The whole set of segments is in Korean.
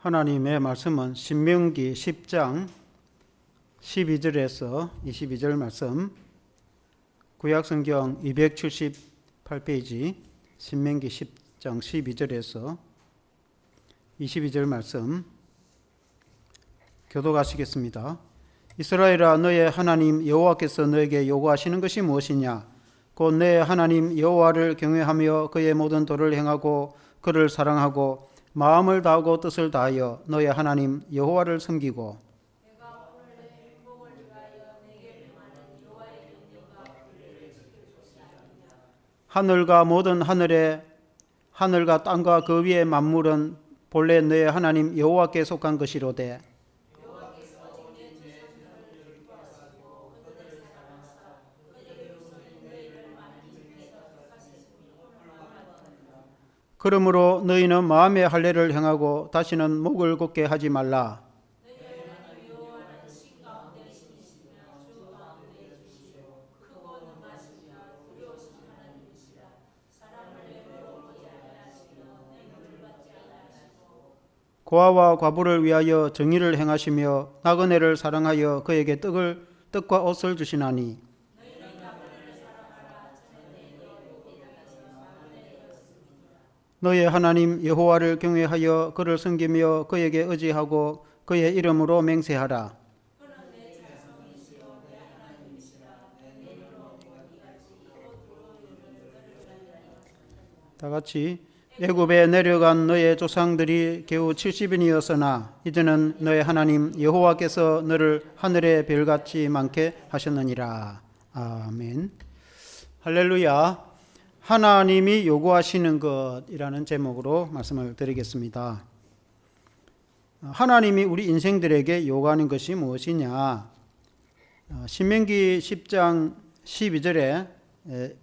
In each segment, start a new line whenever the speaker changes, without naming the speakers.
하나님의 말씀은 신명기 10장 12절에서 22절 말씀, 구약성경 278페이지 신명기 10장 12절에서 22절 말씀 교독하시겠습니다. 이스라엘아, 너의 하나님 여호와께서 너에게 요구하시는 것이 무엇이냐? 곧 너의 하나님 여호와를 경외하며 그의 모든 도를 행하고 그를 사랑하고 마음을 다하고 뜻을 다하여 너의 하나님 여호와를 섬기고 하늘과 모든 하늘과 땅과 그 위의 만물은 본래 너의 하나님 여호와께 속한 것이로되 그러므로 너희는 마음의 할례를 행하고 다시는 목을 곧게 하지 말라. 고아와 과부를 위하여 정의를 행하시며 나그네를 사랑하여 그에게 떡과 옷을 주시나니 너의 하나님 여호와를 경외하여 그를 섬기며 그에게 의지하고 그의 이름으로 맹세하라. 다 같이 애굽에 내려간 너의 조상들이 겨우 70인이었으나 이제는 너의 하나님 여호와께서 너를 하늘의 별같이 많게 하셨느니라. 아멘. 할렐루야. 하나님이 요구하시는 것이라는 제목으로 말씀을 드리겠습니다. 하나님이 우리 인생들에게 요구하는 것이 무엇이냐? 신명기 10장 12절에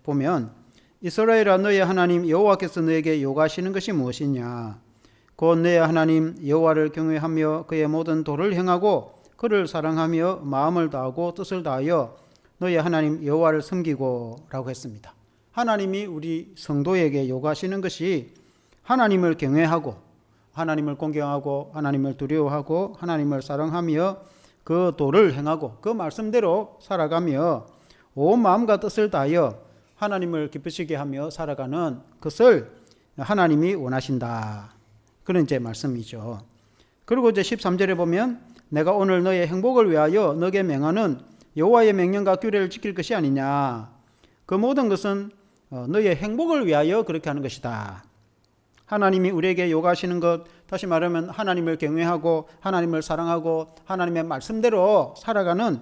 보면 이스라엘아, 너의 하나님 여호와께서 너에게 요구하시는 것이 무엇이냐? 곧 너의 하나님 여호와를 경외하며 그의 모든 도를 행하고 그를 사랑하며 마음을 다하고 뜻을 다하여 너의 하나님 여호와를 섬기고 라고 했습니다. 하나님이 우리 성도에게 요구하시는 것이 하나님을 경외하고 하나님을 공경하고 하나님을 두려워하고 하나님을 사랑하며 그 도를 행하고 그 말씀대로 살아가며 온 마음과 뜻을 다하여 하나님을 기쁘시게 하며 살아가는 것을 하나님이 원하신다. 그런 이제 말씀이죠. 그리고 이제 13절에 보면 내가 오늘 너의 행복을 위하여 너에게 명하는 여호와의 명령과 규례를 지킬 것이 아니냐. 그 모든 것은 너의 행복을 위하여 그렇게 하는 것이다. 하나님이 우리에게 요구하시는 것, 다시 말하면 하나님을 경외하고 하나님을 사랑하고 하나님의 말씀대로 살아가는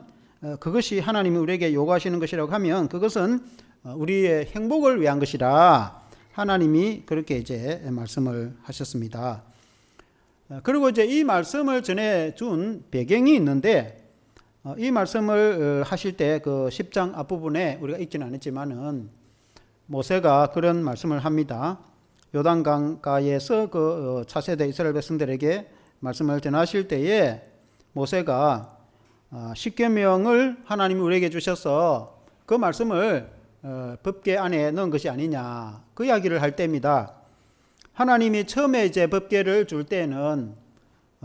그것이 하나님이 우리에게 요구하시는 것이라고 하면 그것은 우리의 행복을 위한 것이라 하나님이 그렇게 이제 말씀을 하셨습니다. 그리고 이제 이 말씀을 전해 준 배경이 있는데 이 말씀을 하실 때 그 10장 앞부분에 우리가 읽지는 않았지만은 모세가 그런 말씀을 합니다. 요단강가에서 그 차세대 이스라엘 백성들에게 말씀을 전하실 때에 모세가 십계명을 하나님이 우리에게 주셔서 그 말씀을 법궤 안에 넣은 것이 아니냐 그 이야기를 할 때입니다. 하나님이 처음에 이제 법궤를 줄 때는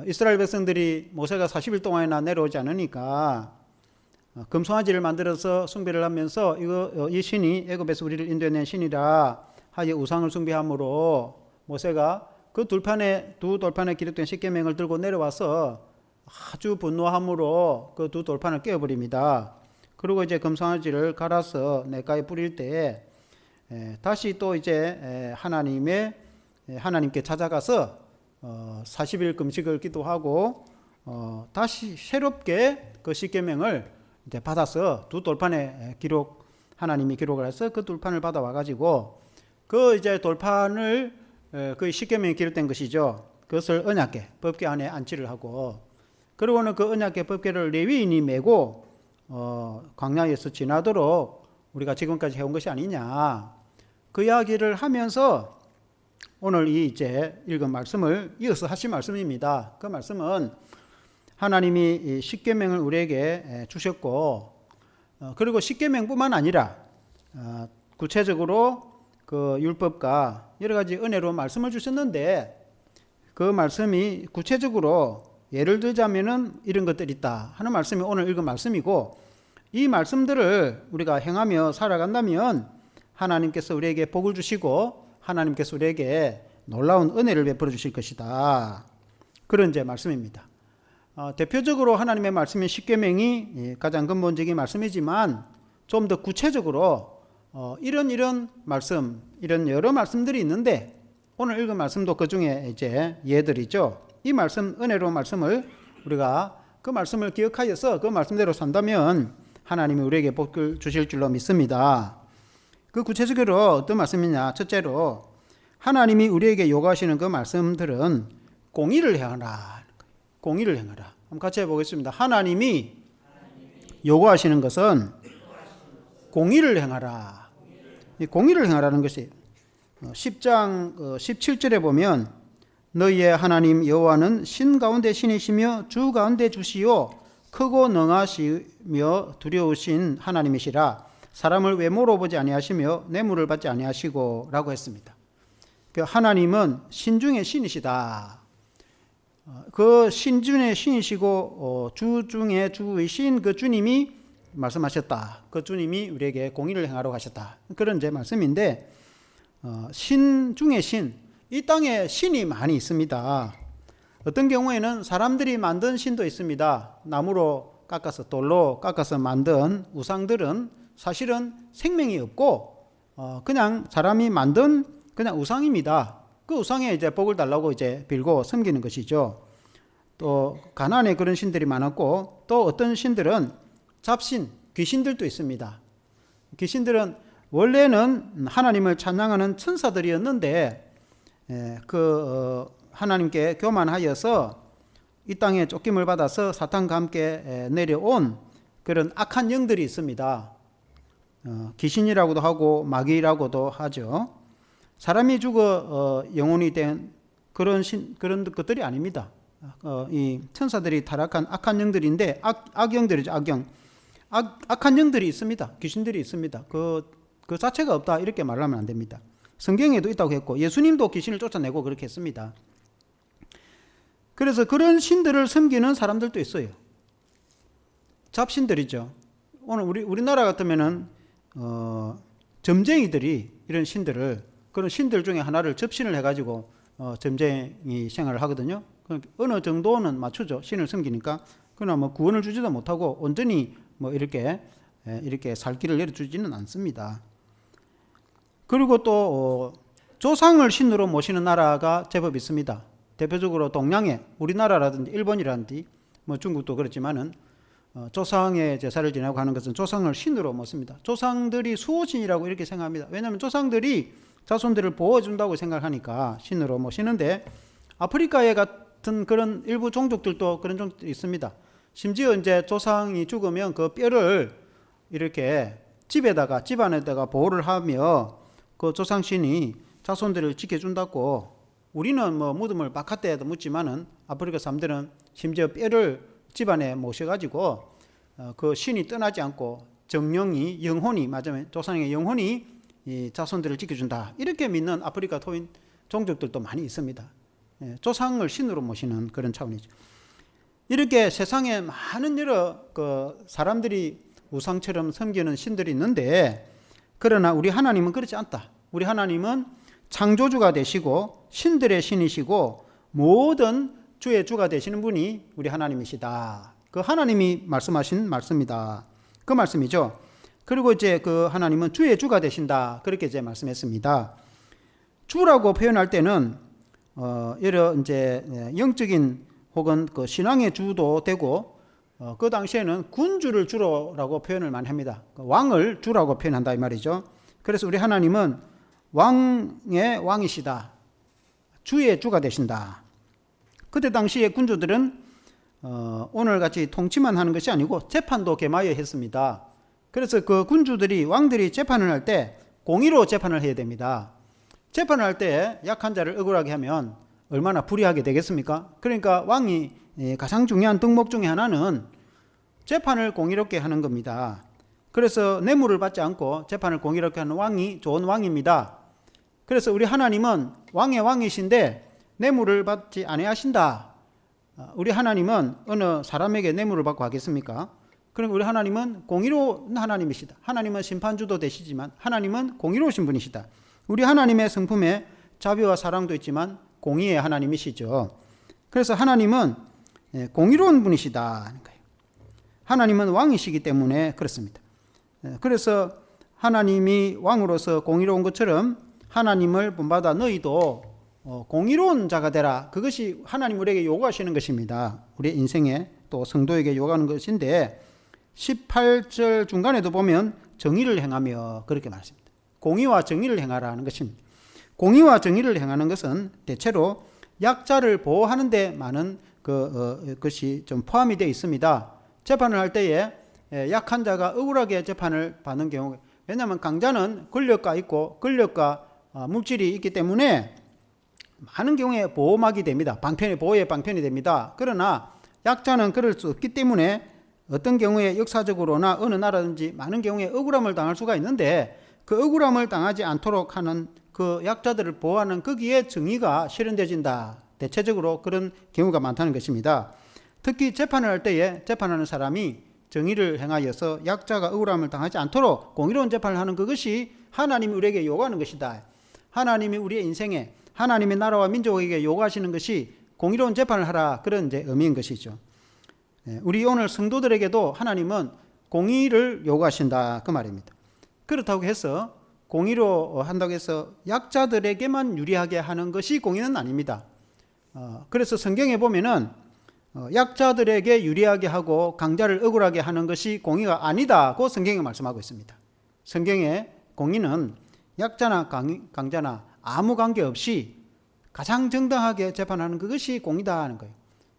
이스라엘 백성들이 모세가 40일 동안이나 내려오지 않으니까 금송아지를 만들어서 숭배를 하면서 이 신이 애굽에서 우리를 인도해낸 신이라 하여 우상을 숭배함으로 모세가 그 두 돌판에 기록된 십계명을 들고 내려와서 아주 분노함으로 그 두 돌판을 깨어버립니다. 그리고 이제 금송아지를 갈아서 냇가에 뿌릴 때 다시 또 이제 하나님께 찾아가서 40일 금식을 기도하고 다시 새롭게 그 십계명을 이제 받아서 두 돌판에 하나님이 기록을 해서 그 돌판을 받아와 가지고 그 이제 돌판을 그 십계명이 기록된 것이죠. 그것을 언약궤 법궤 안에 안치를 하고 그리고는 그 언약궤 법궤를 레위인이 메고 광야에서 지나도록 우리가 지금까지 해온 것이 아니냐 그 이야기를 하면서 오늘 이 이제 읽은 말씀을 이어서 하신 말씀입니다. 그 말씀은 하나님이 이 십계명을 우리에게 주셨고 그리고 십계명뿐만 아니라 구체적으로 그 율법과 여러 가지 은혜로 말씀을 주셨는데 그 말씀이 구체적으로 예를 들자면은 이런 것들이 있다 하는 말씀이 오늘 읽은 말씀이고, 이 말씀들을 우리가 행하며 살아간다면 하나님께서 우리에게 복을 주시고 하나님께서 우리에게 놀라운 은혜를 베풀어 주실 것이다. 그런 이제 말씀입니다. 대표적으로 하나님의 말씀인 십계명이 가장 근본적인 말씀이지만 좀 더 구체적으로 이런 말씀, 이런 여러 말씀들이 있는데 오늘 읽은 말씀도 그 중에 이제 예들이죠. 이 말씀, 은혜로운 말씀을 우리가 그 말씀을 기억하여서 그 말씀대로 산다면 하나님이 우리에게 복을 주실 줄로 믿습니다. 그 구체적으로 어떤 말씀이냐? 첫째로 하나님이 우리에게 요구하시는 그 말씀들은 공의를 행하라. 공의를 행하라. 한번 같이 해보겠습니다. 하나님이 요구하시는 것은 공의를 행하라. 이 공의를 행하라는 것이 10장 17절에 보면 너희의 하나님 여호와는 신 가운데 신이시며 주 가운데 주시요 크고 능하시며 두려우신 하나님이시라. 사람을 외모로 보지 아니하시며 뇌물을 받지 아니하시고 라고 했습니다. 그 하나님은 신 중에 신이시다. 그 신 중에 신이시고 주 중에 주이신 그 주님이 말씀하셨다. 그 주님이 우리에게 공의를 행하러 가셨다. 그런 이제 말씀인데 신 중에 신, 이 땅에 신이 많이 있습니다. 어떤 경우에는 사람들이 만든 신도 있습니다. 나무로 깎아서 돌로 깎아서 만든 우상들은 사실은 생명이 없고 그냥 사람이 만든 그냥 우상입니다. 그 우상에 이제 복을 달라고 이제 빌고 섬기는 것이죠. 또 가나안에 그런 신들이 많았고 또 어떤 신들은 잡신, 귀신들도 있습니다. 귀신들은 원래는 하나님을 찬양하는 천사들이었는데 하나님께 교만하여서 이 땅에 쫓김을 받아서 사탄과 함께 내려온 그런 악한 영들이 있습니다. 귀신이라고도 하고 마귀라고도 하죠. 사람이 죽어 영혼이 된 그런 것들이 아닙니다. 이 천사들이 타락한 악한 영들인데 악영들이죠. 악한 영들이 있습니다. 귀신들이 있습니다. 그 자체가 없다 이렇게 말하면 안 됩니다. 성경에도 있다고 했고 예수님도 귀신을 쫓아내고 그렇게 했습니다. 그래서 그런 신들을 섬기는 사람들도 있어요. 잡신들이죠. 오늘 우리나라 같으면은 점쟁이들이 이런 신들을, 그런 신들 중에 하나를 접신을 해가지고 점쟁이 생활을 하거든요. 어느 정도는 맞추죠. 신을 섬기니까. 그러나 뭐 구원을 주지도 못하고 온전히 뭐 이렇게 살 길을 내려주지는 않습니다. 그리고 또 조상을 신으로 모시는 나라가 제법 있습니다. 대표적으로 동양에 우리나라라든지 일본이라든지 뭐 중국도 그렇지만은 조상의 제사를 지내고 하는 것은 조상을 신으로 모십니다. 조상들이 수호신이라고 이렇게 생각합니다. 왜냐하면 조상들이 자손들을 보호해준다고 생각하니까 신으로 모시는데 아프리카에 같은 그런 일부 종족들도 그런 종족들이 있습니다. 심지어 이제 조상이 죽으면 그 뼈를 이렇게 집안에다가 보호를 하며 그 조상신이 자손들을 지켜준다고. 우리는 뭐 무덤을 바깥에도 묻지만은 아프리카 사람들은 심지어 뼈를 집안에 모셔가지고 그 신이 떠나지 않고 영혼이 맞으면 조상의 영혼이 이 자손들을 지켜준다 이렇게 믿는 아프리카 토인 종족들도 많이 있습니다. 조상을 신으로 모시는 그런 차원이죠. 이렇게 세상에 많은 여러 그 사람들이 우상처럼 섬기는 신들이 있는데 그러나 우리 하나님은 그렇지 않다. 우리 하나님은 창조주가 되시고 신들의 신이시고 모든 주의 주가 되시는 분이 우리 하나님이시다. 그 하나님이 말씀하신 말씀이다. 그 말씀이죠. 그리고 이제 그 하나님은 주의 주가 되신다. 그렇게 이제 말씀했습니다. 주라고 표현할 때는 여러 이제 영적인 혹은 그 신앙의 주도 되고 그 당시에는 군주를 주라고 표현을 많이 합니다. 왕을 주라고 표현한다 이 말이죠. 그래서 우리 하나님은 왕의 왕이시다. 주의 주가 되신다. 그때 당시에 군주들은 오늘같이 통치만 하는 것이 아니고 재판도 겸하여 했습니다. 그래서 그 군주들이 왕들이 재판을 할 때 공의로 재판을 해야 됩니다. 재판을 할 때 약한 자를 억울하게 하면 얼마나 불이하게 되겠습니까? 그러니까 왕이 가장 중요한 덕목 중에 하나는 재판을 공의롭게 하는 겁니다. 그래서 뇌물을 받지 않고 재판을 공의롭게 하는 왕이 좋은 왕입니다. 그래서 우리 하나님은 왕의 왕이신데 뇌물을 받지 아니하신다. 우리 하나님은 어느 사람에게 뇌물을 받고 하겠습니까? 그럼 우리 하나님은 공의로운 하나님이시다. 하나님은 심판주도 되시지만 하나님은 공의로우신 분이시다. 우리 하나님의 성품에 자비와 사랑도 있지만 공의의 하나님이시죠. 그래서 하나님은 공의로운 분이시다 하는 거예요. 하나님은 왕이시기 때문에 그렇습니다. 그래서 하나님이 왕으로서 공의로운 것처럼 하나님을 본받아 너희도 공의로운 자가 되라. 그것이 하나님 우리에게 요구하시는 것입니다. 우리 인생에 또 성도에게 요구하는 것인데 18절 중간에도 보면 정의를 행하며 그렇게 말했습니다. 공의와 정의를 행하라는 것입니다. 공의와 정의를 행하는 것은 대체로 약자를 보호하는 데 많은 것이 좀 포함이 되어 있습니다. 재판을 할 때에 약한 자가 억울하게 재판을 받는 경우, 왜냐하면 강자는 권력과 있고 권력과 물질이 있기 때문에 많은 경우에 보호막이 됩니다. 보호의 방편이 됩니다. 그러나 약자는 그럴 수 없기 때문에 어떤 경우에 역사적으로나 어느 나라든지 많은 경우에 억울함을 당할 수가 있는데 그 억울함을 당하지 않도록 하는 그 약자들을 보호하는 거기에 정의가 실현되어진다. 대체적으로 그런 경우가 많다는 것입니다. 특히 재판을 할 때에 재판하는 사람이 정의를 행하여서 약자가 억울함을 당하지 않도록 공의로운 재판을 하는 그것이 하나님이 우리에게 요구하는 것이다. 하나님이 우리의 인생에 하나님의 나라와 민족에게 요구하시는 것이 공의로운 재판을 하라. 그런 이제 의미인 것이죠. 우리 오늘 성도들에게도 하나님은 공의를 요구하신다. 그 말입니다. 그렇다고 해서 공의로 한다고 해서 약자들에게만 유리하게 하는 것이 공의는 아닙니다. 그래서 성경에 보면은 약자들에게 유리하게 하고 강자를 억울하게 하는 것이 공의가 아니다고 성경에 말씀하고 있습니다. 성경의 공의는 약자나 강자나 아무 관계없이 가장 정당하게 재판하는 그것이 공의다 하는 거예요.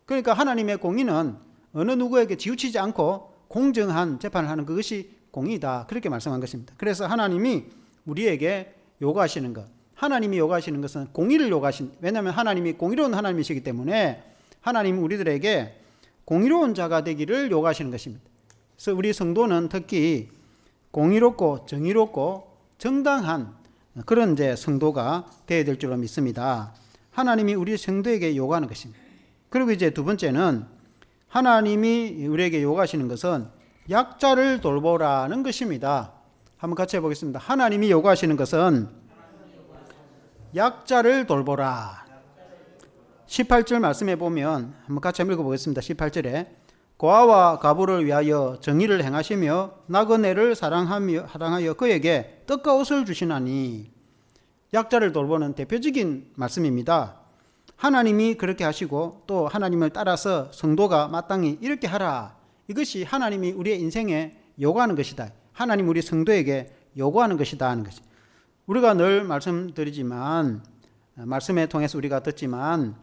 그러니까 하나님의 공의는 어느 누구에게 치우치지 않고 공정한 재판을 하는 그것이 공의다. 그렇게 말씀한 것입니다. 그래서 하나님이 우리에게 요구하시는 것, 하나님이 요구하시는 것은 공의를 왜냐하면 하나님이 공의로운 하나님이시기 때문에 하나님은 우리들에게 공의로운 자가 되기를 요구하시는 것입니다. 그래서 우리 성도는 특히 공의롭고 정의롭고 정당한 그런 이제 성도가 되어야 될 줄로 믿습니다. 하나님이 우리 성도에게 요구하는 것입니다. 그리고 이제 두 번째는 하나님이 우리에게 요구하시는 것은 약자를 돌보라는 것입니다. 한번 같이 해보겠습니다. 하나님이 요구하시는 것은 약자를 돌보라. 18절 말씀해 보면 한번 같이 읽어보겠습니다. 18절에 고아와 가부를 위하여 정의를 행하시며 나그네를 사랑하여 그에게 떡과 옷을 주시나니. 약자를 돌보는 대표적인 말씀입니다. 하나님이 그렇게 하시고 또 하나님을 따라서 성도가 마땅히 이렇게 하라. 이것이 하나님이 우리의 인생에 요구하는 것이다. 하나님 우리 성도에게 요구하는 것이다 하는 것이. 우리가 늘 말씀드리지만 말씀에 통해서 우리가 듣지만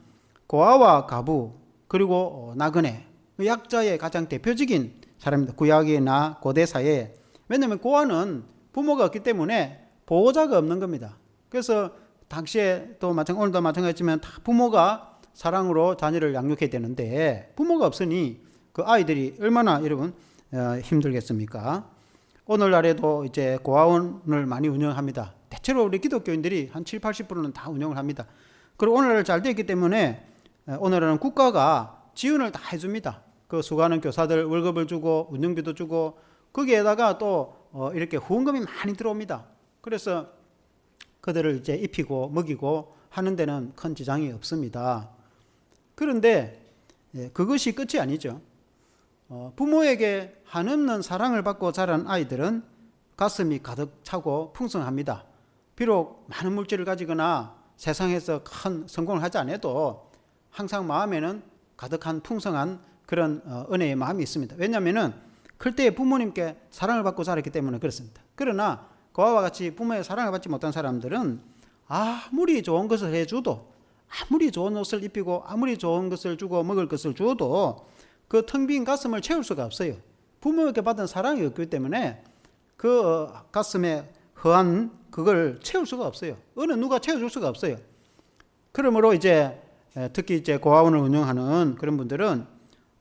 고아와 가부 그리고 나그네 약자의 가장 대표적인 사람입니다. 구약이나 고대사에. 왜냐하면 고아는 부모가 없기 때문에 보호자가 없는 겁니다. 그래서 당시에 또 오늘도 마찬가지지만 다 부모가 사랑으로 자녀를 양육해야 되는데 부모가 없으니 그 아이들이 얼마나 여러분 힘들겠습니까? 오늘날에도 이제 고아원을 많이 운영합니다. 대체로 우리 기독교인들이 한 7, 80%는 다 운영을 합니다. 그리고 오늘날 잘 되었기 때문에 오늘날은 국가가 지원을 다 해줍니다. 그 수고하는 교사들 월급을 주고 운영비도 주고 거기에다가 또 이렇게 후원금이 많이 들어옵니다. 그래서 그들을 이제 입히고 먹이고 하는 데는 큰 지장이 없습니다. 그런데 그것이 끝이 아니죠. 부모에게 한없는 사랑을 받고 자란 아이들은 가슴이 가득 차고 풍성합니다. 비록 많은 물질을 가지거나 세상에서 큰 성공을 하지 않아도 항상 마음에는 가득한 풍성한 그런 은혜의 마음이 있습니다. 왜냐하면 클 때 부모님께 사랑을 받고 자랐기 때문에 그렇습니다. 그러나 그와 같이 부모의 사랑을 받지 못한 사람들은 아무리 좋은 것을 해줘도 아무리 좋은 옷을 입히고 아무리 좋은 것을 주고 먹을 것을 주어도 그 텅 빈 가슴을 채울 수가 없어요. 부모에게 받은 사랑이 없기 때문에 그 가슴에 허한 그걸 채울 수가 없어요. 어느 누가 채워줄 수가 없어요. 그러므로 이제 특히 이제 고아원을 운영하는 그런 분들은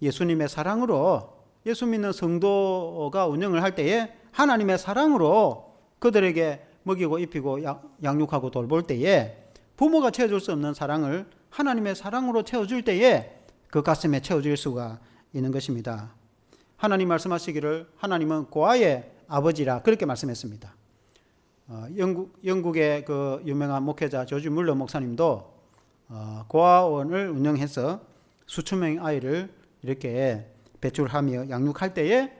예수님의 사랑으로 예수 믿는 성도가 운영을 할 때에 하나님의 사랑으로 그들에게 먹이고 입히고 양육하고 돌볼 때에 부모가 채워줄 수 없는 사랑을 하나님의 사랑으로 채워줄 때에 그 가슴에 채워질 수가 있는 것입니다. 하나님 말씀하시기를 하나님은 고아의 아버지라 그렇게 말씀했습니다. 영국의 그 유명한 목회자 조지 물러 목사님도 고아원을 운영해서 수천 명의 아이를 이렇게 배출하며 양육할 때에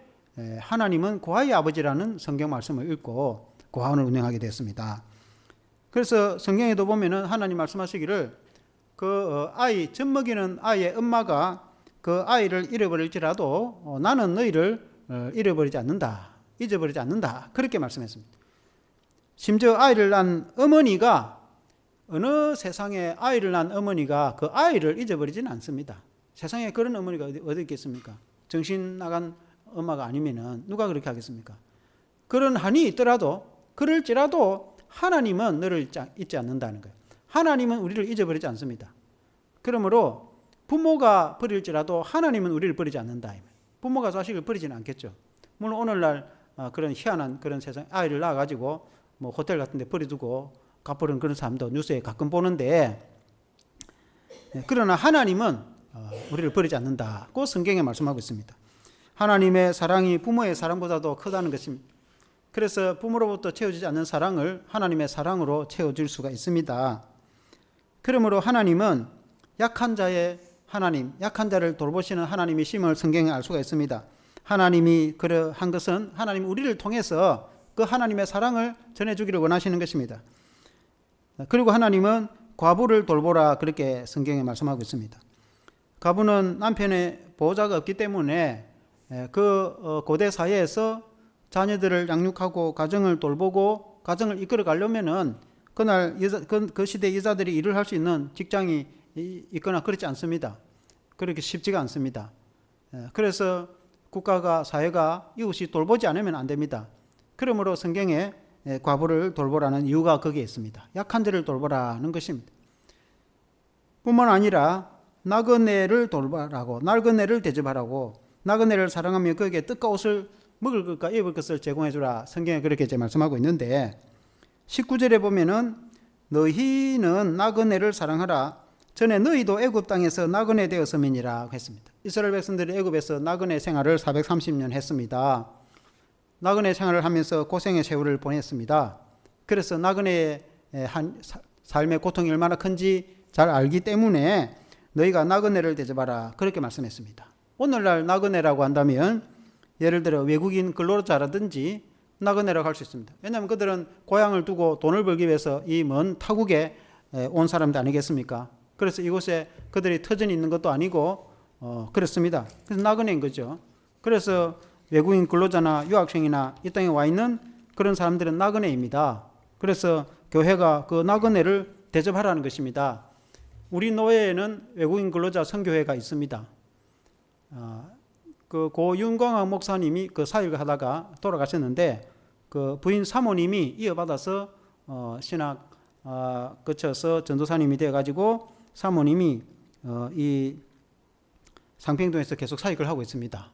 하나님은 고아의 아버지라는 성경 말씀을 읽고 고아원을 운영하게 됐습니다. 그래서 성경에도 보면은 하나님 말씀하시기를 그 아이 젖먹이는 아이의 엄마가 그 아이를 잃어버릴지라도 나는 너희를 잃어버리지 않는다, 잊어버리지 않는다 그렇게 말씀했습니다. 심지어 아이를 낳은 어머니가 어느 세상에 아이를 낳은 어머니가 그 아이를 잊어버리지는 않습니다. 세상에 그런 어머니가 어디 있겠습니까? 정신 나간 엄마가 아니면은 누가 그렇게 하겠습니까? 그런 한이 있더라도 그럴지라도 하나님은 너를 잊지 않는다는 거예요. 하나님은 우리를 잊어버리지 않습니다. 그러므로 부모가 버릴지라도 하나님은 우리를 버리지 않는다. 부모가 자식을 버리지는 않겠죠. 물론 오늘날 그런 희한한 그런 세상 아이를 낳아가지고 뭐 호텔 같은 데 버려두고 갚으려는 그런 사람도 뉴스에 가끔 보는데, 그러나 하나님은 우리를 버리지 않는다고 성경에 말씀하고 있습니다. 하나님의 사랑이 부모의 사랑보다도 크다는 것입니다. 그래서 부모로부터 채워지지 않는 사랑을 하나님의 사랑으로 채워줄 수가 있습니다. 그러므로 하나님은 약한 자의 하나님, 약한 자를 돌보시는 하나님이심을 성경에 알 수가 있습니다. 하나님이 그러한 것은 하나님 우리를 통해서 그 하나님의 사랑을 전해주기를 원하시는 것입니다. 그리고 하나님은 과부를 돌보라 그렇게 성경에 말씀하고 있습니다. 과부는 남편의 보호자가 없기 때문에 그 고대 사회에서 자녀들을 양육하고 가정을 돌보고 가정을 이끌어 가려면은 그날 그 시대 여자들이 일을 할 수 있는 직장이 있거나 그렇지 않습니다. 그렇게 쉽지가 않습니다. 그래서 국가가 사회가 이웃이 돌보지 않으면 안 됩니다. 그러므로 성경에 과부를 돌보라는 이유가 거기에 있습니다. 약한 자를 돌보라는 것입니다. 뿐만 아니라 나그네를 돌보라고, 나그네를 대접하라고, 나그네를 사랑하며 그에게 뜻과 옷을 먹을 것과 입을 것을 제공해 주라. 성경에 그렇게 말씀하고 있는데 19절에 보면은 너희는 나그네를 사랑하라. 전에 너희도 애굽 땅에서 나그네 되었음이니라 했습니다. 이스라엘 백성들이 애굽에서 나그네 생활을 430년 했습니다. 나그네 생활을 하면서 고생의 세월을 보냈습니다. 그래서 나그네의 삶의 고통이 얼마나 큰지 잘 알기 때문에 너희가 나그네를 대접하라 그렇게 말씀했습니다. 오늘날 나그네라고 한다면 예를 들어 외국인 근로자라든지 나그네라고 할 수 있습니다. 왜냐하면 그들은 고향을 두고 돈을 벌기 위해서 이 먼 타국에 온 사람들 아니겠습니까? 그래서 이곳에 그들이 터전이 있는 것도 아니고 그렇습니다. 그래서 나그네인 거죠. 그래서 외국인 근로자나 유학생이나 이 땅에 와 있는 그런 사람들은 나그네입니다. 그래서 교회가 그 나그네를 대접하라는 것입니다. 우리 노예에는 외국인 근로자 선교회가 있습니다. 그 고윤광학 목사님이 그 사역을 하다가 돌아가셨는데 그 부인 사모님이 이어받아서 신학 거쳐서 전도사님이 되어가지고 사모님이 이 상평동에서 계속 사역을 하고 있습니다.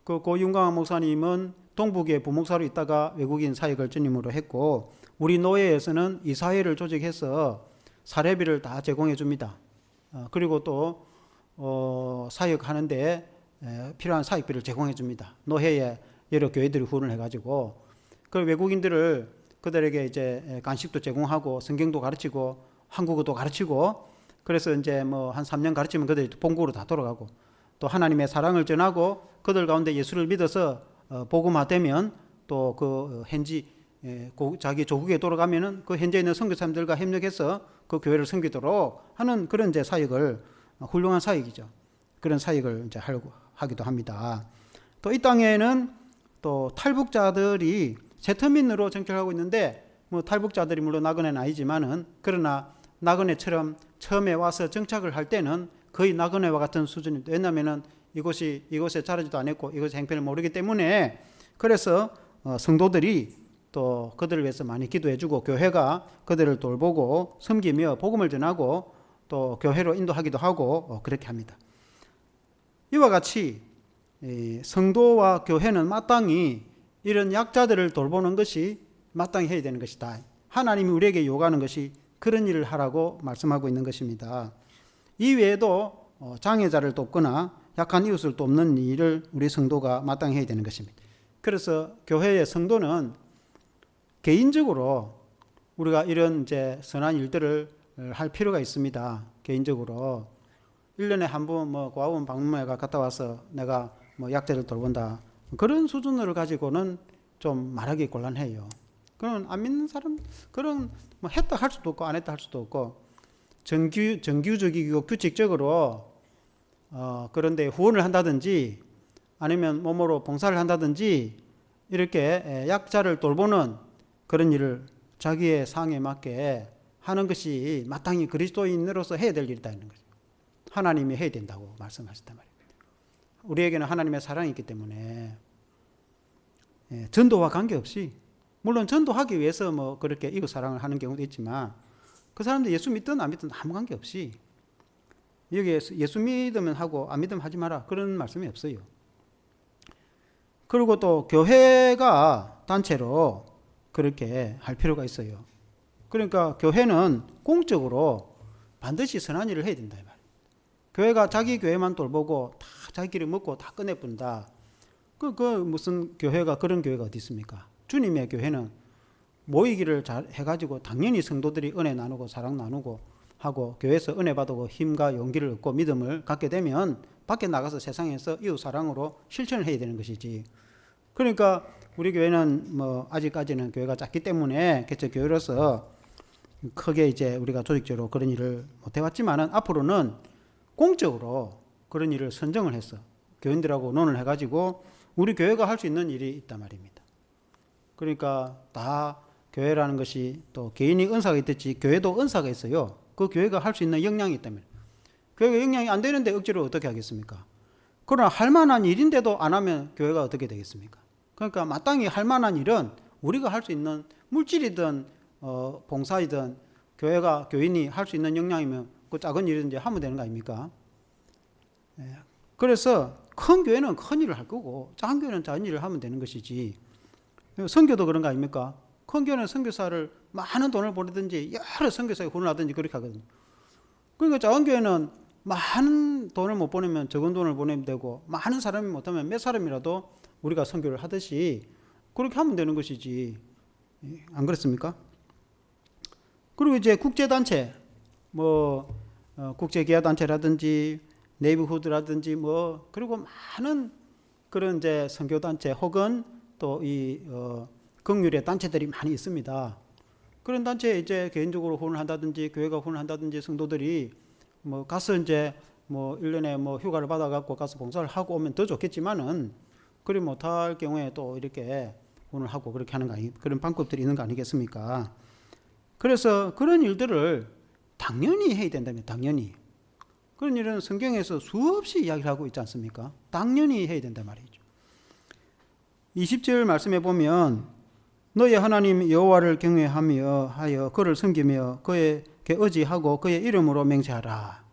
그 고윤광학 목사님은 동북에 부목사로 있다가 외국인 사역을 전임으로 했고 우리 노예에서는 이사회를 조직해서 사례비를 다 제공해 줍니다. 그리고 또 사역하는데 필요한 사역비를 제공해 줍니다. 노회에 여러 교회들이 후원을 해가지고 그 외국인들을 그들에게 이제 간식도 제공하고 성경도 가르치고 한국어도 가르치고 그래서 이제 뭐 한 3년 가르치면 그들이 본국으로 다 돌아가고 또 하나님의 사랑을 전하고 그들 가운데 예수를 믿어서 복음화되면 또 그 현지 자기 조국에 돌아가면은 그 현지에 있는 선교사님들과 협력해서 그 교회를 섬기도록 하는 그런 이제 사역을 훌륭한 사역이죠. 그런 사역을 이제 하기도 합니다. 또 이 땅에는 또 탈북자들이 세터민으로 정착하고 있는데 뭐 탈북자들이 물론 나그네는 아니지만은 그러나 나그네처럼 처음에 와서 정착을 할 때는 거의 나그네와 같은 수준입니다. 왜냐하면은 이곳에 자라지도 않았고 이곳의 행편을 모르기 때문에 그래서 성도들이 또 그들을 위해서 많이 기도해주고 교회가 그들을 돌보고 섬기며 복음을 전하고 또 교회로 인도하기도 하고 그렇게 합니다. 이와 같이 성도와 교회는 마땅히 이런 약자들을 돌보는 것이 마땅히 해야 되는 것이다. 하나님이 우리에게 요구하는 것이 그런 일을 하라고 말씀하고 있는 것입니다. 이외에도 장애자를 돕거나 약한 이웃을 돕는 일을 우리 성도가 마땅히 해야 되는 것입니다. 그래서 교회의 성도는 개인적으로 우리가 이런 이제 선한 일들을 할 필요가 있습니다. 개인적으로 1년에 한 번 뭐 고아원 방문회가 갔다 와서 내가 뭐 약자를 돌본다, 그런 수준을 가지고는 좀 말하기 곤란해요. 그런 안 믿는 사람, 그런 뭐 했다 할 수도 없고 안 했다 할 수도 없고, 정규적이고 규칙적으로 그런데 후원을 한다든지 아니면 몸으로 봉사를 한다든지 이렇게 약자를 돌보는 그런 일을 자기의 상에 맞게 하는 것이 마땅히 그리스도인으로서 해야 될 일이다 있는 거죠. 하나님이 해야 된다고 말씀하셨단 말입니다. 우리에게는 하나님의 사랑이 있기 때문에 전도와 관계없이, 물론 전도하기 위해서 뭐 그렇게 이웃 사랑을 하는 경우도 있지만 그 사람들 예수 믿든 안 믿든 아무 관계없이 여기에 예수 믿으면 하고 안 믿으면 하지 마라, 그런 말씀이 없어요. 그리고 또 교회가 단체로 그렇게 할 필요가 있어요. 그러니까 교회는 공적으로 반드시 선한 일을 해야 된다 이 말이에요. 교회가 자기 교회만 돌보고 다 자기끼리 먹고 다 꺼내뿐다, 그 무슨 교회가, 그런 교회가 어디 있습니까? 주님의 교회는 모이기를 잘 해가지고 당연히 성도들이 은혜 나누고 사랑 나누고 하고 교회에서 은혜 받고 힘과 용기를 얻고 믿음을 갖게 되면 밖에 나가서 세상에서 이웃 사랑으로 실천을 해야 되는 것이지. 그러니까 우리 교회는 뭐 아직까지는 교회가 작기 때문에 개척 교회로서 크게 이제 우리가 조직적으로 그런 일을 못 해왔지만은 앞으로는 공적으로 그런 일을 선정을 했어. 교인들하고 논을 해가지고 우리 교회가 할 수 있는 일이 있단 말입니다. 그러니까 다 교회라는 것이 또 개인이 은사가 있듯이 교회도 은사가 있어요. 그 교회가 할 수 있는 역량이 있다면, 교회가 역량이 안 되는데 억지로 어떻게 하겠습니까? 그러나 할 만한 일인데도 안 하면 교회가 어떻게 되겠습니까? 그러니까 마땅히 할 만한 일은 우리가 할 수 있는 물질이든 봉사이든 교회가 교인이 할 수 있는 역량이면 그 작은 일이든지 하면 되는 거 아닙니까? 그래서 큰 교회는 큰 일을 할 거고 작은 교회는 작은 일을 하면 되는 것이지. 선교도 그런 거 아닙니까? 큰 교회는 선교사를 많은 돈을 보내든지 여러 선교사에 후원을 하든지 그렇게 하거든요. 그러니까 작은 교회는 많은 돈을 못 보내면 적은 돈을 보내면 되고, 많은 사람이 못하면 몇 사람이라도 우리가 선교를 하듯이 그렇게 하면 되는 것이지. 안 그렇습니까? 그리고 이제 국제단체, 뭐 국제기아단체라든지 네이버후드라든지 뭐, 그리고 많은 그런 이제 선교단체 혹은 또 이 긍휼의 단체들이 많이 있습니다. 그런 단체에 이제 개인적으로 후원을 한다든지 교회가 후원을 한다든지 성도들이 뭐 가서 이제 뭐 1년에 뭐 휴가를 받아갖고 가서 봉사를 하고 오면 더 좋겠지만은 그리 못할 경우에 또 이렇게 후원을 하고 그렇게 하는 거 그런 방법들이 있는 거 아니겠습니까? 그래서 그런 일들을 당연히 해야 된다면 당연히. 그런 일은 성경에서 수없이 이야기를 하고 있지 않습니까? 당연히 해야 된단 말이죠. 20절 말씀해 보면 너희 하나님 여호와를 경외하며 하여 그를 섬기며 그에게 의지하고 그의 이름으로 맹세하라.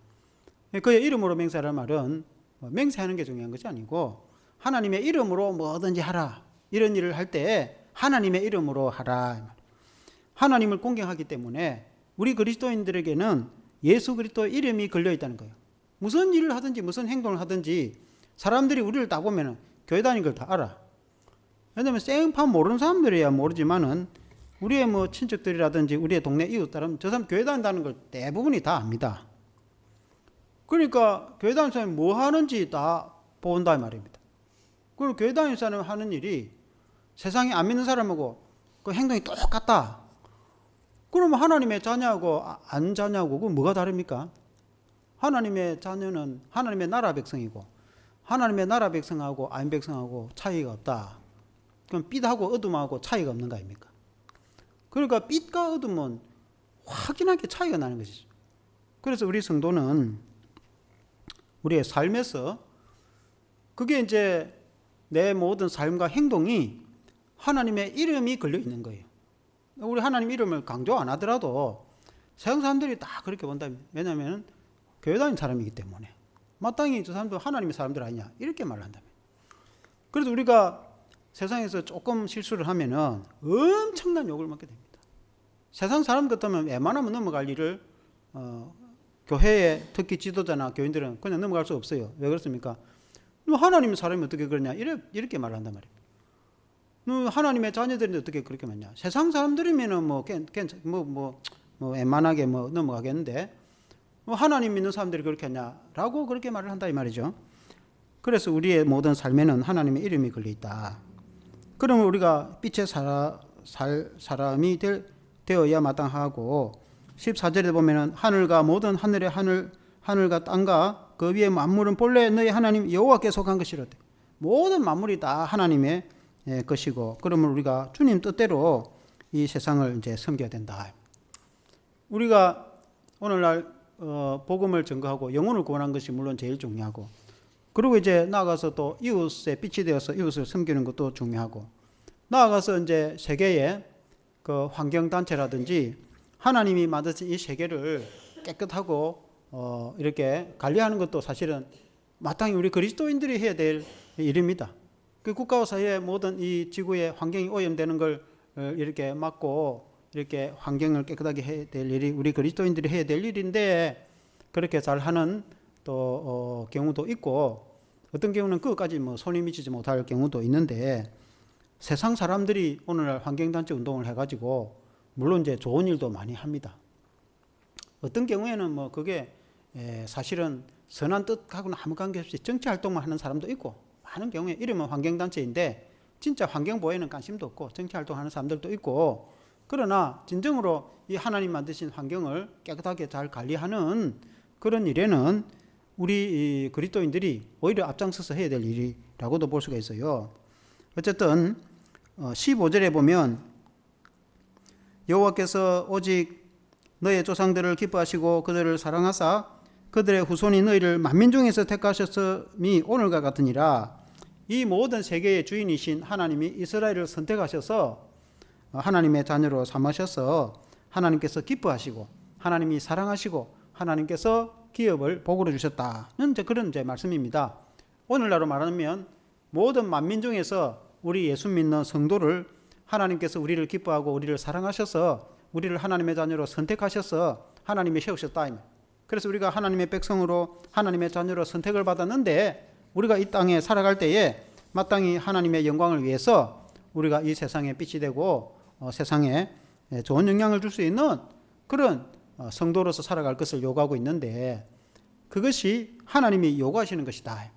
그의 이름으로 맹세하라는 말은 맹세하는 게 중요한 것이 아니고 하나님의 이름으로 뭐든지 하라. 이런 일을 할 때 하나님의 이름으로 하라. 하나님을 공경하기 때문에 우리 그리스도인들에게는 예수 그리스도의 이름이 걸려 있다는 거예요. 무슨 일을 하든지 무슨 행동을 하든지 사람들이 우리를 다 보면 교회 다니는 걸 다 알아. 왜냐하면 생판 모르는 사람들이야 모르지만은 우리의 뭐 친척들이라든지 우리의 동네 이웃들은 저 사람 교회 다닌다는 걸 대부분이 다 압니다. 그러니까 교회 다니는 사람이 뭐 하는지 다 본다 이 말입니다. 그리고 교회 다니는 사람이 하는 일이 세상에 안 믿는 사람하고 그 행동이 똑같다. 그러면 하나님의 자녀하고 안 자녀하고 그 뭐가 다릅니까? 하나님의 자녀는 하나님의 나라 백성이고 하나님의 나라 백성하고 아닌 백성하고 차이가 없다. 그럼 빛하고 어둠하고 차이가 없는 거 아닙니까? 그러니까 빛과 어둠은 확연하게 차이가 나는 것이죠. 그래서 우리 성도는 우리의 삶에서 그게 이제 내 모든 삶과 행동이 하나님의 이름이 걸려 있는 거예요. 우리 하나님 이름을 강조 안 하더라도 세상 사람들이 다 그렇게 본다. 왜냐하면 교회 다니는 사람이기 때문에 마땅히 저 사람도 하나님의 사람들 아니냐 이렇게 말을 한다면. 그래서 우리가 세상에서 조금 실수를 하면은 엄청난 욕을 먹게 됩니다. 세상 사람 같으면 웬만하면 넘어갈 일을 교회의 특히 지도자나 교인들은 그냥 넘어갈 수 없어요. 왜 그렇습니까? 너 하나님의 사람이 어떻게 그러냐 이렇게 말을 한단 말이에요. 너 하나님의 자녀들인데 어떻게 그렇게 말냐? 세상 사람들이면은 웬만하게 넘어가겠는데 하나님 믿는 사람들이 그렇게 하냐라고 그렇게 말을 한다 이 말이죠. 그래서 우리의 모든 삶에는 하나님의 이름이 걸려 있다. 그러면 우리가 빛의 사람이 되어야 마땅하고 14절에 보면은 하늘과 모든 하늘의 하늘과 땅과 그 위에 만물은 본래 너희 하나님 여호와께 속한 것이로되 모든 만물이 다 하나님의 것이고 그러면 우리가 주님 뜻대로 이 세상을 이제 섬겨야 된다. 우리가 오늘날 복음을 전거하고 영혼을 구원한 것이 물론 제일 중요하고 그리고 이제 나아가서 또 이웃의 빛이 되어서 이웃을 섬기는 것도 중요하고 나아가서 이제 세계의 그 환경단체라든지 하나님이 만드신 이 세계를 깨끗하고 이렇게 관리하는 것도 사실은 마땅히 우리 그리스도인들이 해야 될 일입니다. 그 국가와 사회의 모든 이 지구의 환경이 오염되는 걸 이렇게 막고 이렇게 환경을 깨끗하게 해야 될 일이 우리 그리스도인들이 해야 될 일인데 그렇게 잘하는 또 경우도 있고 어떤 경우는 그것까지 손이 미치지 못할 경우도 있는데 세상 사람들이 오늘날 환경단체 운동을 해가지고 물론 이제 좋은 일도 많이 합니다. 어떤 경우에는 그게 사실은 선한 뜻하고는 아무 관계없이 정치 활동만 하는 사람도 있고 많은 경우에 이름은 환경단체인데 진짜 환경보호에는 관심도 없고 정치 활동하는 사람들도 있고 그러나 진정으로 이 하나님 만드신 환경을 깨끗하게 잘 관리하는 그런 일에는 우리 그리스도인들이 오히려 앞장서서 해야 될 일이라고도 볼 수가 있어요. 어쨌든 15절에 보면 여호와께서 오직 너의 조상들을 기뻐하시고 그들을 사랑하사 그들의 후손이 너희를 만민 중에서 택하셨음이 오늘과 같으니라. 이 모든 세계의 주인이신 하나님이 이스라엘을 선택하셔서 하나님의 자녀로 삼으셔서 하나님께서 기뻐하시고 하나님이 사랑하시고 하나님께서 기업을 복으로 주셨다는 이제 그런 이제 말씀입니다. 오늘날로 말하면 모든 만민 중에서 우리 예수 믿는 성도를 하나님께서 우리를 기뻐하고 우리를 사랑하셔서 우리를 하나님의 자녀로 선택하셔서 하나님이 세우셨다. 그래서 우리가 하나님의 백성으로 하나님의 자녀로 선택을 받았는데 우리가 이 땅에 살아갈 때에 마땅히 하나님의 영광을 위해서 우리가 이 세상에 빛이 되고 세상에 좋은 영향을 줄 수 있는 그런 성도로서 살아갈 것을 요구하고 있는데 그것이 하나님이 요구하시는 것이다.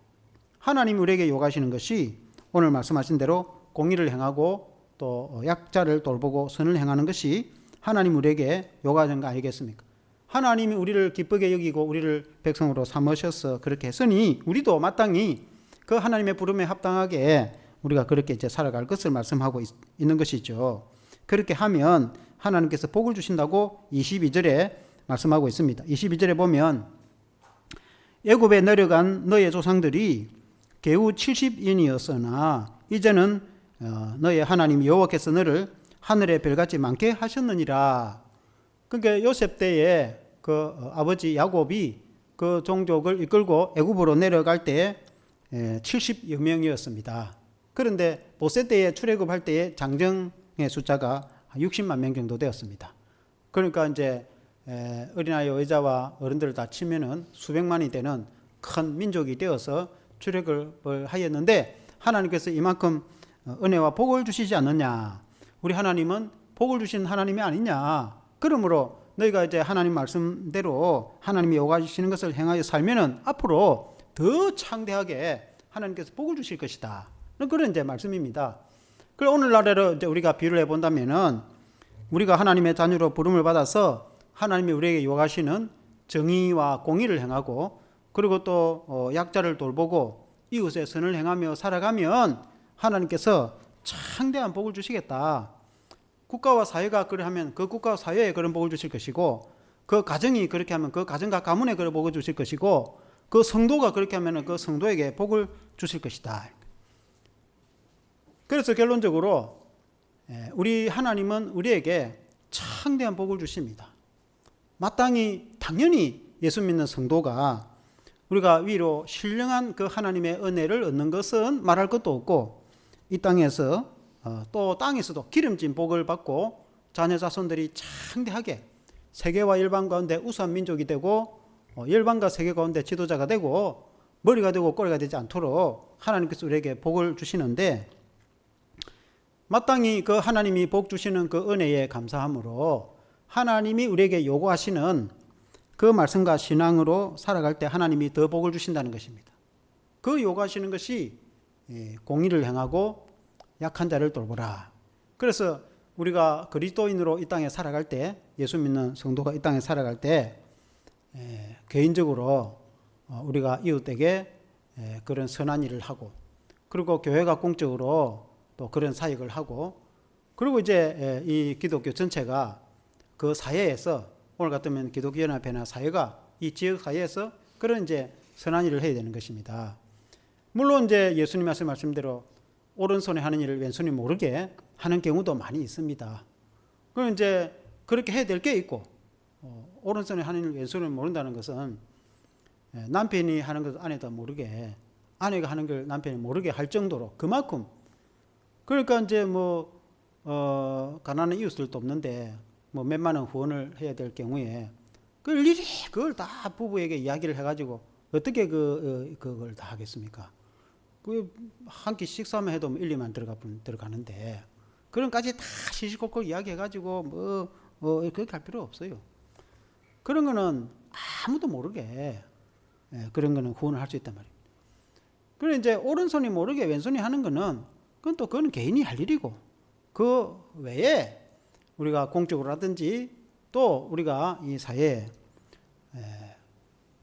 하나님이 우리에게 요구하시는 것이 오늘 말씀하신 대로 공의를 행하고 또 약자를 돌보고 선을 행하는 것이 하나님 우리에게 요구하는 거 아니겠습니까? 하나님이 우리를 기쁘게 여기고 우리를 백성으로 삼으셔서 그렇게 했으니 우리도 마땅히 그 하나님의 부름에 합당하게 우리가 그렇게 이제 살아갈 것을 말씀하고 있는 것이죠. 그렇게 하면 하나님께서 복을 주신다고 22절에 말씀하고 있습니다. 22절에 보면 애굽에 내려간 너의 조상들이 겨우 70인이었으나 이제는 너의 하나님 여호와께서 너를 하늘의 별같이 많게 하셨느니라. 그러니까 요셉 때에 그 아버지 야곱이 그 종족을 이끌고 애굽으로 내려갈 때 70여 명이었습니다. 그런데 모세 때에 출애굽할 때에 장정의 숫자가 60만 명 정도 되었습니다. 그러니까 이제 어린아이 여자와 어른들을 다 치면은 수백만이 되는 큰 민족이 되어서 출애굽을 하였는데 하나님께서 이만큼 은혜와 복을 주시지 않느냐. 우리 하나님은 복을 주신 하나님이 아니냐. 그러므로 너희가 이제 하나님 말씀대로 하나님이 요구하시는 것을 행하여 살면은 앞으로 더 창대하게 하나님께서 복을 주실 것이다. 그런 이제 말씀입니다. 그걸 오늘날로 이제 우리가 비유를 해본다면은 우리가 하나님의 자녀로 부름을 받아서 하나님이 우리에게 요구하시는 정의와 공의를 행하고 그리고 또 약자를 돌보고 이웃의 선을 행하며 살아가면 하나님께서 창대한 복을 주시겠다. 국가와 사회가 그래 하면 그 국가와 사회에 그런 복을 주실 것이고 그 가정이 그렇게 하면 그 가정과 가문에 그런 복을 주실 것이고 그 성도가 그렇게 하면 그 성도에게 복을 주실 것이다. 그래서 결론적으로 우리 하나님은 우리에게 창대한 복을 주십니다. 마땅히 당연히 예수 믿는 성도가 우리가 위로 신령한 그 하나님의 은혜를 얻는 것은 말할 것도 없고 이 땅에서 또 땅에서도 기름진 복을 받고 자녀 자손들이 창대하게 세계와 열방 가운데 우수한 민족이 되고 열방과 세계 가운데 지도자가 되고 머리가 되고 꼬리가 되지 않도록 하나님께서 우리에게 복을 주시는데, 마땅히 그 하나님이 복 주시는 그 은혜에 감사함으로 하나님이 우리에게 요구하시는 그 말씀과 신앙으로 살아갈 때 하나님이 더 복을 주신다는 것입니다. 그 요구하시는 것이 공의를 행하고 약한 자를 돌보라. 그래서 우리가 그리스도인으로 이 땅에 살아갈 때, 예수 믿는 성도가 이 땅에 살아갈 때 개인적으로 우리가 이웃에게 그런 선한 일을 하고, 그리고 교회가 공적으로 또 그런 사역을 하고, 그리고 이제 이 기독교 전체가 그 사회에서, 오늘 같으면 기독교연합회나 사회가 이 지역 사회에서 그런 이제 선한 일을 해야 되는 것입니다. 물론 이제 예수님 말씀대로 오른손에 하는 일을 왼손이 모르게 하는 경우도 많이 있습니다. 그럼 이제 그렇게 해야 될 게 있고, 오른손에 하는 일을 왼손을 모른다는 것은 남편이 하는 것을 아내도 모르게, 아내가 하는 걸 남편이 모르게 할 정도로 그만큼, 그러니까 이제 가난한 이웃들도 없는데 몇만 원 후원을 해야 될 경우에 그걸 다 부부에게 이야기를 해가지고 어떻게 그걸 다 하겠습니까? 한 끼 식사만 해도 1, 2만 들어가는데 그런까지 다 시시콜콜 이야기해가지고 그렇게 할 필요 없어요. 그런 거는 아무도 모르게 그런 거는 후원을 할 수 있단 말이에요. 그런데 이제 오른손이 모르게 왼손이 하는 거는 그건 개인이 할 일이고, 그 외에 우리가 공적으로 하든지 또 우리가 이 사회에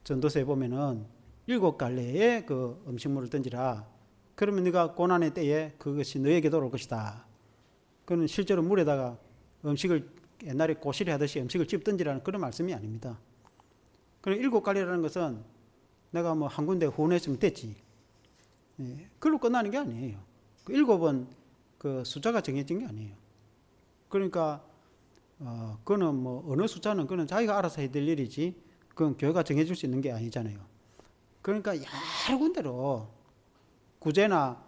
전도서에 보면은 7갈래의 그 음식물을 던지라. 그러면 네가 고난의 때에 그것이 너에게 돌아올 것이다. 그는 실제로 물에다가 음식을 옛날에 고시리 하듯이 음식을 집 던지라는 그런 말씀이 아닙니다. 그럼 7갈래라는 것은 내가 한 군데 후원했으면 됐지. 그걸로 끝나는 게 아니에요. 그 7은 그 숫자가 정해진 게 아니에요. 그러니까 그거는 어느 숫자는 그는 자기가 알아서 해야 될 일이지, 그건 교회가 정해줄 수 있는 게 아니잖아요. 그러니까 여러 군데로 구제나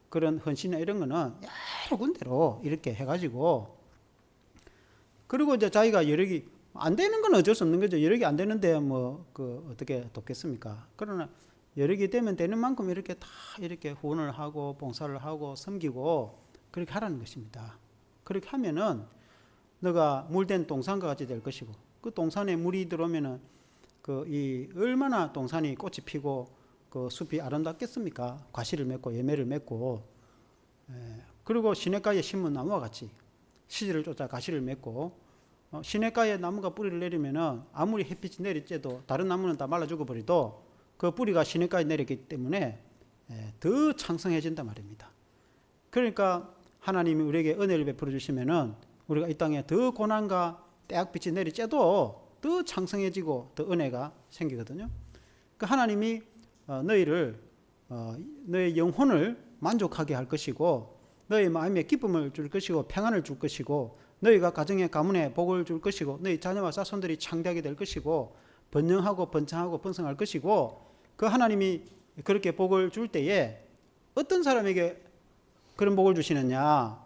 그런 헌신이나 이런 거는 여러 군데로 이렇게 해가지고, 그리고 이제 자기가 여력이 안 되는 건 어쩔 수 없는 거죠. 여력이 안 되는데 어떻게 돕겠습니까? 그러나 여력이 되면 되는 만큼 이렇게 다 이렇게 후원을 하고 봉사를 하고 섬기고 그렇게 하라는 것입니다. 그렇게 하면은 너가 물된 동산과 같이 될 것이고, 그 동산에 물이 들어오면은 얼마나 동산이 꽃이 피고 그 숲이 아름답겠습니까? 과실을 맺고 예매를 맺고, 그리고 시냇가에 심은 나무와 같이 시지를 쫓아 가시를 맺고, 시냇가에 나무가 뿌리를 내리면은 아무리 햇빛이 내리쬐도 다른 나무는 다 말라 죽어버리도 그 뿌리가 시냇가에 내렸기 때문에 더 창성해진단 말입니다. 그러니까 하나님이 우리에게 은혜를 베풀어 주시면은 우리가 이 땅에 더 고난과 때약빛이 내리쬐도 더 창성해지고 더 은혜가 생기거든요. 그 하나님이 너의 영혼을 만족하게 할 것이고, 너의 마음에 기쁨을 줄 것이고 평안을 줄 것이고, 너희가 가정의 가문에 복을 줄 것이고, 너희 자녀와 자손들이 창대하게 될 것이고, 번영하고 번창하고 번성할 것이고, 그 하나님이 그렇게 복을 줄 때에 어떤 사람에게 그런 복을 주시느냐?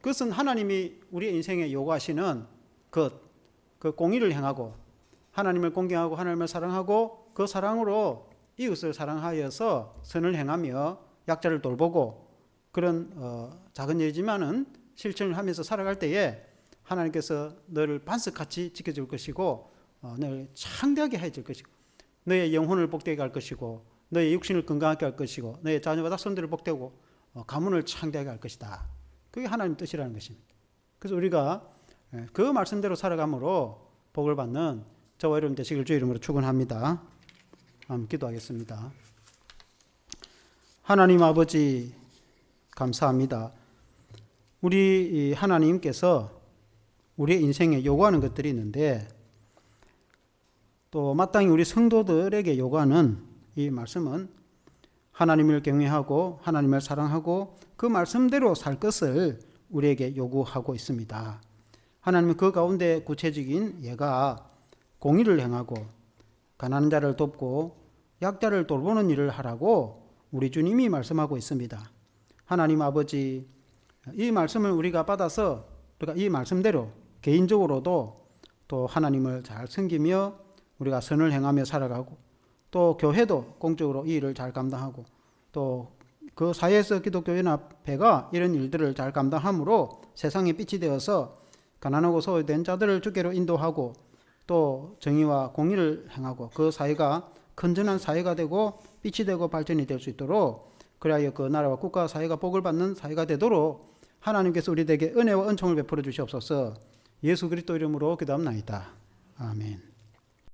그것은 하나님이 우리 인생에 요구하시는 그 공의를 행하고 하나님을 공경하고 하나님을 사랑하고 그 사랑으로 이웃을 사랑하여서 선을 행하며 약자를 돌보고 그런 작은 일이지만은 실천을 하면서 살아갈 때에 하나님께서 너를 반석같이 지켜줄 것이고 너를 창대하게 해줄 것이고, 너의 영혼을 복되게 할 것이고, 너의 육신을 건강하게 할 것이고, 너의 자녀와 자손들을 복되고 가문을 창대하게 할 것이다. 그게 하나님 뜻이라는 것입니다. 그래서 우리가 그 말씀대로 살아감으로 복을 받는 저와 여러분 되시길 주의 이름으로 축원합니다. 한번 기도하겠습니다. 하나님 아버지 감사합니다. 우리 하나님께서 우리의 인생에 요구하는 것들이 있는데, 또 마땅히 우리 성도들에게 요구하는 이 말씀은 하나님을 경외하고 하나님을 사랑하고 그 말씀대로 살 것을 우리에게 요구하고 있습니다. 하나님은 그 가운데 구체적인 예가 공의를 행하고 가난한 자를 돕고 약자를 돌보는 일을 하라고 우리 주님이 말씀하고 있습니다. 하나님 아버지, 이 말씀을 우리가 받아서 그러니까 이 말씀대로 개인적으로도 또 하나님을 잘 섬기며 우리가 선을 행하며 살아가고, 또 교회도 공적으로 이 일을 잘 감당하고, 또 그 사회에서 기독교연합회가 이런 일들을 잘 감당함으로 세상에 빛이 되어서 가난하고 소외된 자들을 주께로 인도하고, 또 정의와 공의를 행하고 그 사회가 건전한 사회가 되고 빛이 되고 발전이 될 수 있도록, 그리하여 그 나라와 국가 사회가 복을 받는 사회가 되도록 하나님께서 우리에게 은혜와 은총을 베풀어 주시옵소서. 예수 그리스도 이름으로 기도합나이다. 아멘.